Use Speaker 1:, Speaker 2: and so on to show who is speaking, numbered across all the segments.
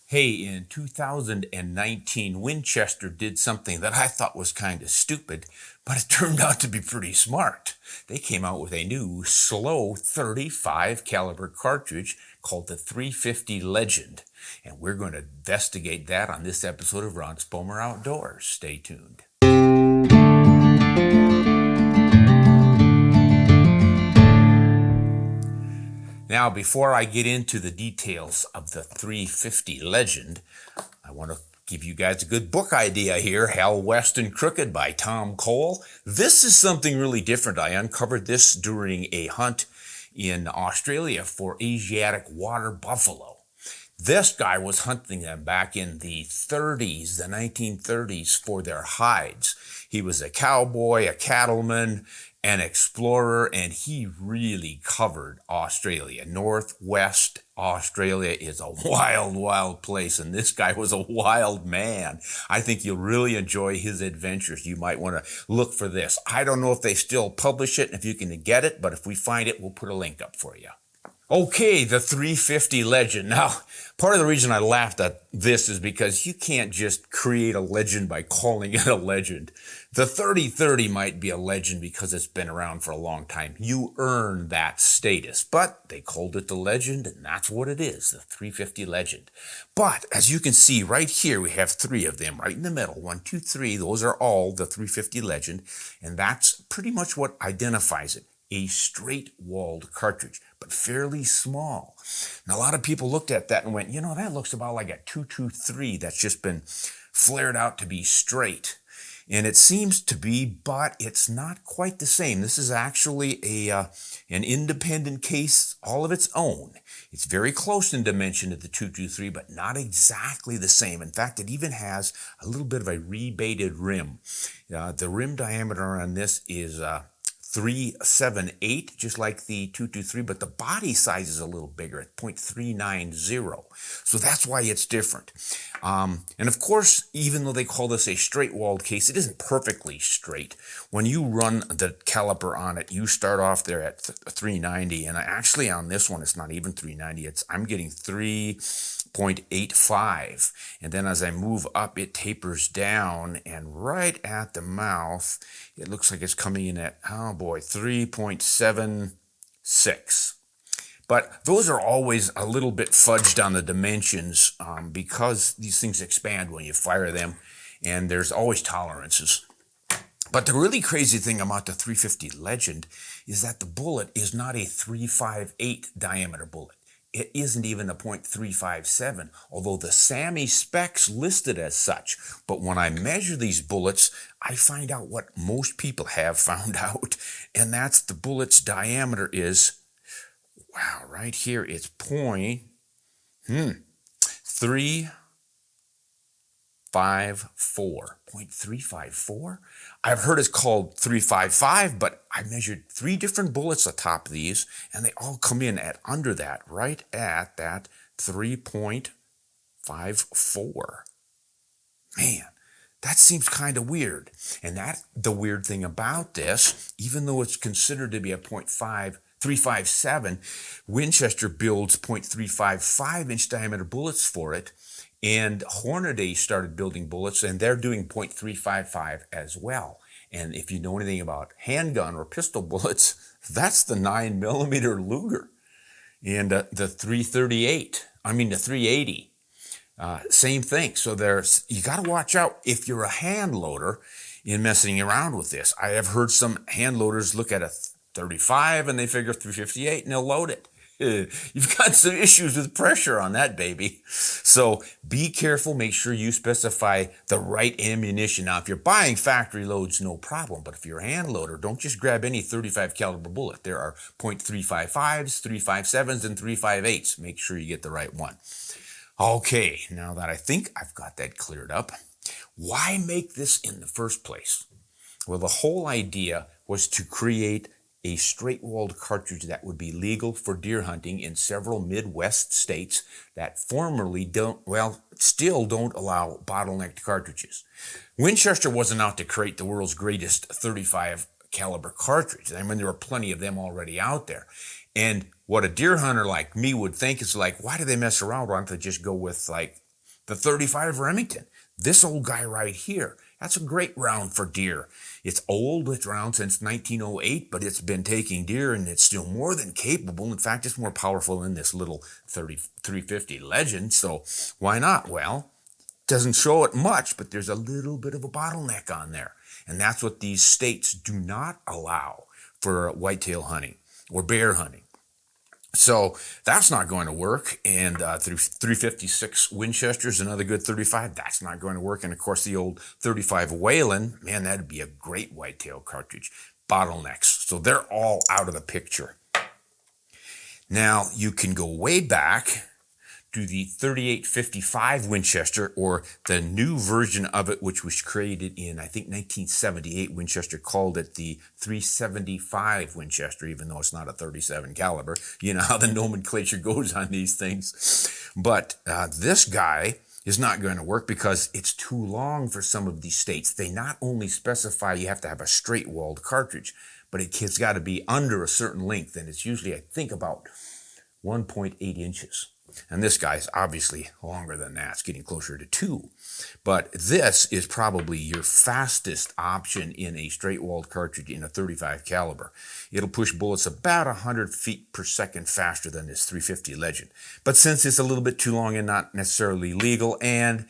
Speaker 1: Hey, in 2019, Winchester did something that I thought was kind of stupid, but it turned out to be pretty smart. They came out with a new slow 35 caliber cartridge called the 350 Legend, and we're going to investigate that on this episode of Ron Spomer Outdoors. Stay tuned. Now, before I get into the details of the 350 Legend, I want to give you guys a good book idea here, Hal West and Crooked by Tom Cole. This is something really different. I uncovered this during a hunt in Australia for Asiatic water buffalo. This guy was hunting them back in the 30s, the 1930s, for their hides. He was a cowboy, a cattleman, an explorer, and he really covered Australia. Northwest Australia is a wild, wild place, and this guy was a wild man. I think you'll really enjoy his adventures. You might want to look for this. I don't know if they still publish it, if you can get it, but if we find it, we'll put a link up for you. Okay, the 350 Legend. Now, part of the reason I laughed at this is because you can't just create a legend by calling it a legend. The 3030 might be a legend because it's been around for a long time. You earn that status, but they called it the Legend, and that's what it is, the 350 Legend. But as you can see right here, we have three of them right in the middle. 1, 2, 3, those are all the 350 Legend, and that's pretty much what identifies it. A straight-walled cartridge, but fairly small. Now, a lot of people looked at that and went, you know, that looks about like a 223 that's just been flared out to be straight. And it seems to be, but it's not quite the same. This is actually an independent case all of its own. It's very close in dimension to the 223, but not exactly the same. In fact, it even has a little bit of a rebated rim. The rim diameter on this is 378, just like the 223, but the body size is a little bigger at 0.390. So that's why it's different. And of course, even though they call this a straight-walled case, it isn't perfectly straight. When you run the caliper on it, you start off there at 390, and actually on this one, it's not even 390. I'm getting 3.85, and then as I move up, it tapers down, and right at the mouth, it looks like it's coming in at, 3.76. But those are always a little bit fudged on the dimensions because these things expand when you fire them, and there's always tolerances. But the really crazy thing about the 350 Legend is that the bullet is not a 358 diameter bullet. It isn't even a .357, although the SAAMI specs listed as such. But when I measure these bullets, I find out what most people have found out, and that's the bullet's diameter is, wow, right here it's 354. 0.354? I've heard it's called 355, but I measured 3 different bullets atop these, and they all come in at under that, right at that 3.54. Man, that seems kind of weird. And the weird thing about this, even though it's considered to be a 357, Winchester builds 0.355-inch diameter bullets for it, and Hornady started building bullets, and they're doing .355 as well. And if you know anything about handgun or pistol bullets, that's the 9mm Luger. And the 380. Same thing. So you got to watch out if you're a hand loader in messing around with this. I have heard some hand loaders look at a 35 and they figure 358 and they'll load it. You've got some issues with pressure on that baby. So be careful. Make sure you specify the right ammunition. Now, if you're buying factory loads, no problem. But if you're a hand loader, don't just grab any 35 caliber bullet. There are .355s, 357s, and 358s. Make sure you get the right one. Okay, now that I think I've got that cleared up, why make this in the first place? Well, the whole idea was to create a straight-walled cartridge that would be legal for deer hunting in several Midwest states that still don't allow bottlenecked cartridges. Winchester wasn't out to create the world's greatest 35 caliber cartridge. I mean, there were plenty of them already out there. And what a deer hunter like me would think is like, why do they mess around? Why don't they just go with like The 35 Remington, this old guy right here, that's a great round for deer. It's old, it's around since 1908, but it's been taking deer and it's still more than capable. In fact, it's more powerful than this little 350 Legend, so why not? Well, doesn't show it much, but there's a little bit of a bottleneck on there. And that's what these states do not allow for whitetail hunting or bear hunting. So that's not going to work. And through 356 Winchester's another good 35. That's not going to work. And of course, the old 35 Whelen, man, that'd be a great whitetail cartridge. Bottlenecks. So they're all out of the picture. Now you can go way back to the 3855 Winchester, or the new version of it, which was created in, I think, 1978. Winchester called it the 375 Winchester, even though it's not a 37 caliber. You know how the nomenclature goes on these things. But this guy is not going to work because it's too long for some of these states. They not only specify you have to have a straight-walled cartridge, but it's got to be under a certain length, and it's usually, I think, about 1.8 inches. And this guy's obviously longer than that. It's getting closer to 2. But this is probably your fastest option in a straight-walled cartridge in a 35 caliber. It'll push bullets about 100 feet per second faster than this 350 Legend. But since it's a little bit too long and not necessarily legal and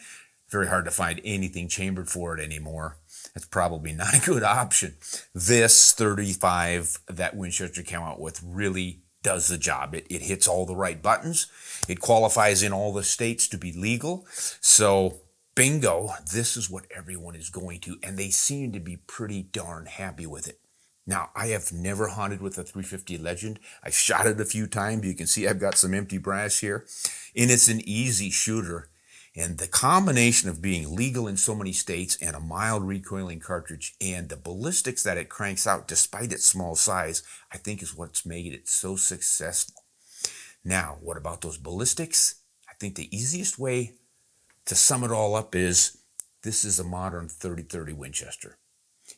Speaker 1: very hard to find anything chambered for it anymore, it's probably not a good option. This 35 that Winchester came out with really does the job. It hits all the right buttons. It qualifies in all the states to be legal. So bingo, this is what everyone is going to, and they seem to be pretty darn happy with it. Now, I have never hunted with a 350 Legend. I've shot it a few times. You can see I've got some empty brass here, and it's an easy shooter. And the combination of being legal in so many states and a mild recoiling cartridge and the ballistics that it cranks out despite its small size, I think is what's made it so successful. Now, what about those ballistics? I think the easiest way to sum it all up is this is a modern 30-30 Winchester.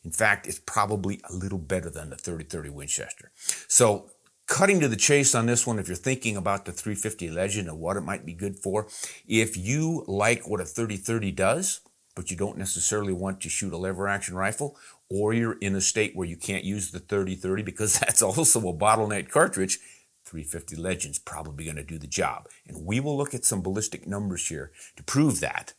Speaker 1: In fact, it's probably a little better than the 30-30 Winchester. So, cutting to the chase on this one, if you're thinking about the 350 Legend and what it might be good for, if you like what a 30-30 does, but you don't necessarily want to shoot a lever action rifle, or you're in a state where you can't use the 30-30 because that's also a bottleneck cartridge, 350 Legend's probably going to do the job. And we will look at some ballistic numbers here to prove that.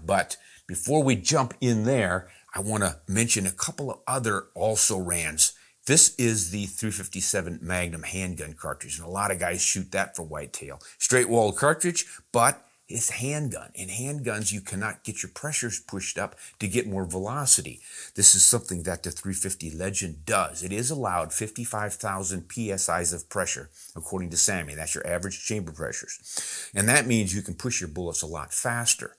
Speaker 1: But before we jump in there, I want to mention a couple of other also-rans. This is the 357 Magnum handgun cartridge, and a lot of guys shoot that for whitetail. Straight-walled cartridge, but it's handgun. In handguns, you cannot get your pressures pushed up to get more velocity. This is something that the 350 Legend does. It is allowed 55,000 PSIs of pressure, according to SAMI. That's your average chamber pressures. And that means you can push your bullets a lot faster.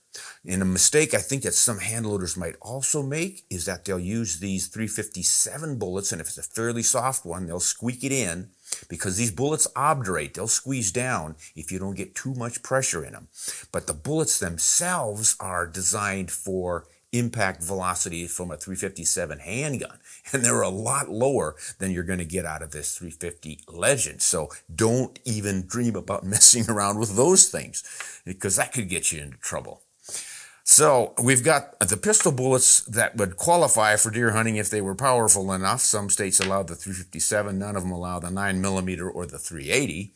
Speaker 1: And a mistake I think that some hand loaders might also make is that they'll use these 357 bullets, and if it's a fairly soft one, they'll squeak it in because these bullets obdurate. They'll squeeze down if you don't get too much pressure in them. But the bullets themselves are designed for impact velocity from a 357 handgun, and they're a lot lower than you're going to get out of this 350 Legend. So don't even dream about messing around with those things because that could get you into trouble. So we've got the pistol bullets that would qualify for deer hunting if they were powerful enough. Some states allow the 357, none of them allow the 9mm or the 380.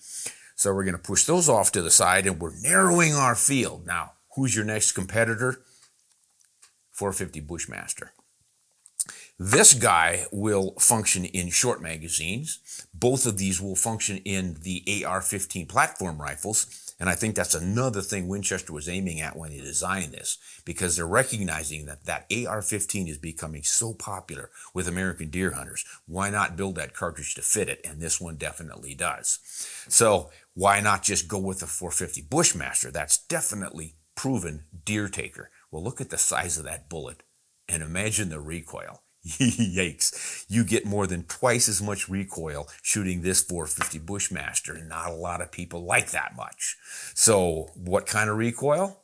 Speaker 1: So we're going to push those off to the side, and we're narrowing our field. Now, who's your next competitor? 450 Bushmaster. This guy will function in short magazines. Both of these will function in the AR-15 platform rifles. And I think that's another thing Winchester was aiming at when he designed this, because they're recognizing that that AR-15 is becoming so popular with American deer hunters. Why not build that cartridge to fit it? And this one definitely does. So why not just go with the 450 Bushmaster? That's definitely proven deer taker. Well, look at the size of that bullet and imagine the recoil. Yikes. You get more than twice as much recoil shooting this 450 Bushmaster, and not a lot of people like that much. So what kind of recoil?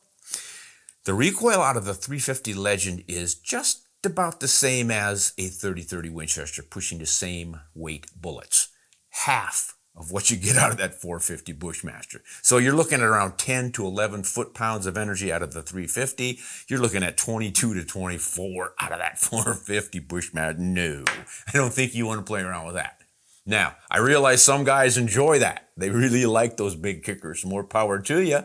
Speaker 1: The recoil out of the 350 Legend is just about the same as a 30-30 Winchester, pushing the same weight bullets. Half of what you get out of that 450 Bushmaster. So you're looking at around 10 to 11 foot-pounds of energy out of the 350. You're looking at 22 to 24 out of that 450 Bushmaster. No, I don't think you want to play around with that. Now, I realize some guys enjoy that. They really like those big kickers. More power to you.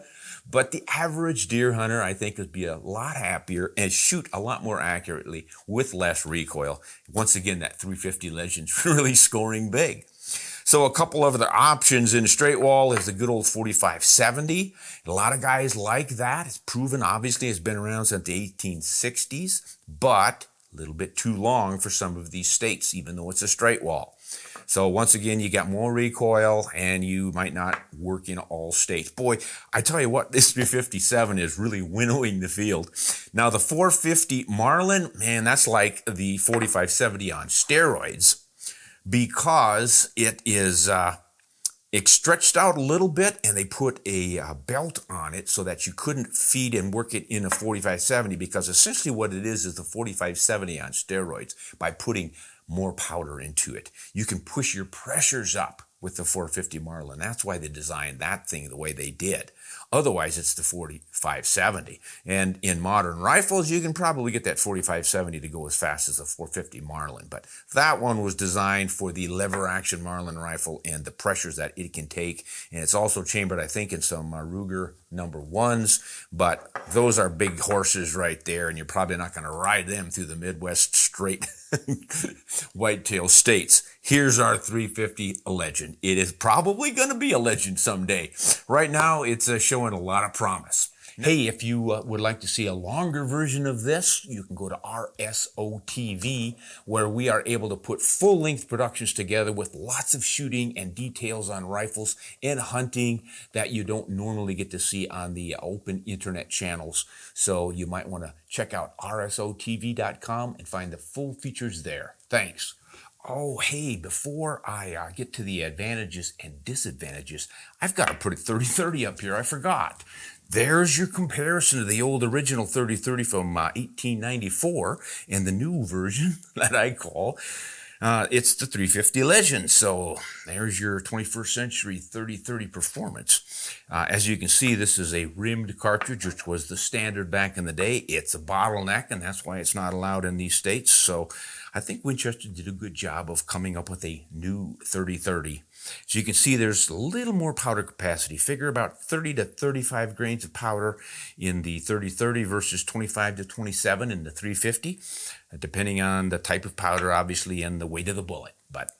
Speaker 1: But the average deer hunter, I think, would be a lot happier and shoot a lot more accurately with less recoil. Once again, that 350 Legend's really scoring big. So a couple of other options in straight wall is the good old 4570. A lot of guys like that. It's proven, obviously, it's been around since the 1860s, but a little bit too long for some of these states, even though it's a straight wall. So once again, you got more recoil and you might not work in all states. Boy, I tell you what, this 357 is really winnowing the field. Now the 450 Marlin, man, that's like the 4570 on steroids because it is it's stretched out a little bit and they put a belt on it so that you couldn't feed and work it in a 4570 because essentially what it is the 4570 on steroids by putting more powder into it. You can push your pressures up with the 450 Marlin. That's why they designed that thing the way they did. Otherwise, it's the 4570. And in modern rifles, you can probably get that 4570 to go as fast as the 450 Marlin. But that one was designed for the lever action Marlin rifle and the pressures that it can take. And it's also chambered, I think, in some Ruger number ones. But those are big horses right there, and you're probably not going to ride them through the Midwest straight whitetail states. Here's our 350 Legend. It is probably going to be a legend someday. Right now, it's showing a lot of promise. Hey, if you would like to see a longer version of this, you can go to RSO TV, where we are able to put full-length productions together with lots of shooting and details on rifles and hunting that you don't normally get to see on the open internet channels. So you might want to check out rsotv.com and find the full features there. Thanks. Oh, hey, before I get to the advantages and disadvantages, I've got to put a 30-30 up here. I forgot. There's your comparison to the old original 30-30 from 1894 and the new version that I call, it's the 350 Legend. So there's your 21st century 30-30 performance. As you can see, this is a rimmed cartridge, which was the standard back in the day. It's a bottleneck, and that's why it's not allowed in these states. So I think Winchester did a good job of coming up with a new 30-30. So you can see there's a little more powder capacity. Figure about 30 to 35 grains of powder in the 30-30 versus 25 to 27 in the 350, depending on the type of powder, obviously, and the weight of the bullet. But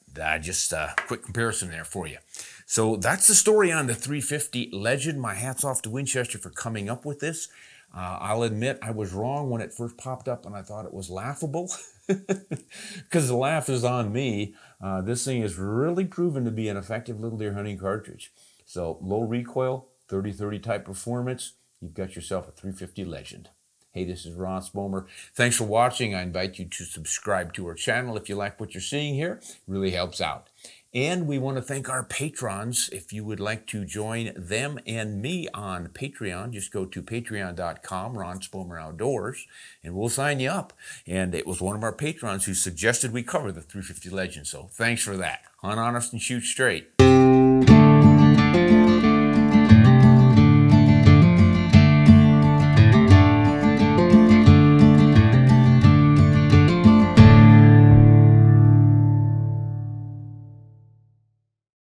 Speaker 1: just a quick comparison there for you. So that's the story on the 350 Legend. My hat's off to Winchester for coming up with this. I'll admit I was wrong when it first popped up and I thought it was laughable. Because the laugh is on me. This thing is really proven to be an effective little deer hunting cartridge. So low recoil, 30-30 type performance, you've got yourself a 350 Legend. Hey, this is Ron Spomer. Thanks for watching. I invite you to subscribe to our channel if you like what you're seeing here. It really helps out. And we want to thank our patrons. If you would like to join them and me on Patreon, just go to patreon.com, Ron Spomer Outdoors, and we'll sign you up. And it was one of our patrons who suggested we cover the 350 Legend, so thanks for that. Hunt honest and shoot straight.